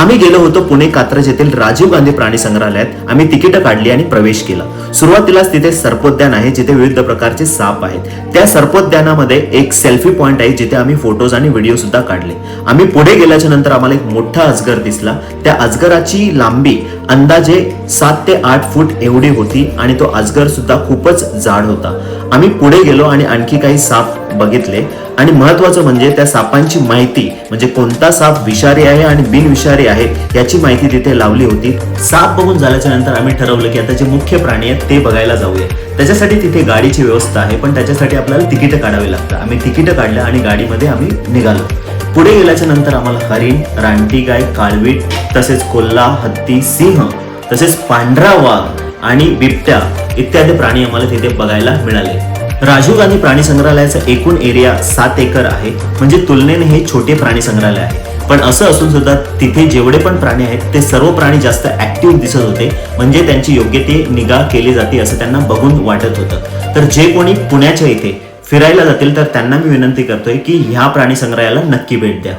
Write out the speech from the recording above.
आम्ही गेलो होतो पुणे कात्रज येथील राजीव गांधी प्राणी संग्रहालयात. आम्ही तिकीट काढली आणि प्रवेश केला. सुरुवातीलाच तिथे सर्पोद्यान आहे जिथे विविध प्रकारचे साप आहेत. त्या सर्पोद्यानामध्ये एक सेल्फी पॉइंट आहे जिथे आम्ही फोटोज आणि व्हिडिओ सुद्धा काढले. आम्ही पुढे गेल्याच्या नंतर आम्हाला एक मोठा अजगर दिसला. त्या अजगराची लांबी अंदाजे 7 ते 8 फूट एवढी होती आणि तो अजगर सुद्धा खूपच जाड होता. आम्ही पुढे गेलो आणि आणखी काही साप बघितले आणि महत्वाचं म्हणजे त्या सापांची माहिती, म्हणजे कोणता साप विषारी आहे आणि बिनविषारी आहे याची माहिती तिथे लावली होती. साप बघून झाल्याच्या नंतर आम्ही ठरवलं की आता जे मुख्य प्राणी आहेत ते बघायला जाऊया. त्याच्यासाठी तिथे गाडीची व्यवस्था आहे, पण त्याच्यासाठी आपल्याला तिकीट काढावे लागतं. आम्ही तिकीट काढलं आणि गाडीमध्ये आम्ही निघालो. पुढे गेल्याच्या नंतर आम्हाला हरिण, रानटी गाय, काळवीट, तसेच कोल्हा, हत्ती, सिंह, तसेच पांढरा वाघ आणि बिबट्या इत्यादी प्राणी आम्हाला तिथे बघायला मिळाले. राजीव गांधी प्राणी संग्रहालयाचा एकूण एरिया 7 एकर आहे, म्हणजे तुलनेने हे छोटे प्राणी संग्रहालय आहे. पण असं असून सुद्धा तिथे जेवढे पण प्राणी आहेत ते सर्व प्राणी जास्त ऍक्टिव्ह दिसत होते, म्हणजे त्यांची योग्य ते निगा केली जाते असं त्यांना बघून वाटत होतं. तर जे कोणी पुण्याच्या इथे फिरायला जातील तर त्यांना मी विनंती करतोय की ह्या प्राणी संग्रहालयाला नक्की भेट द्या.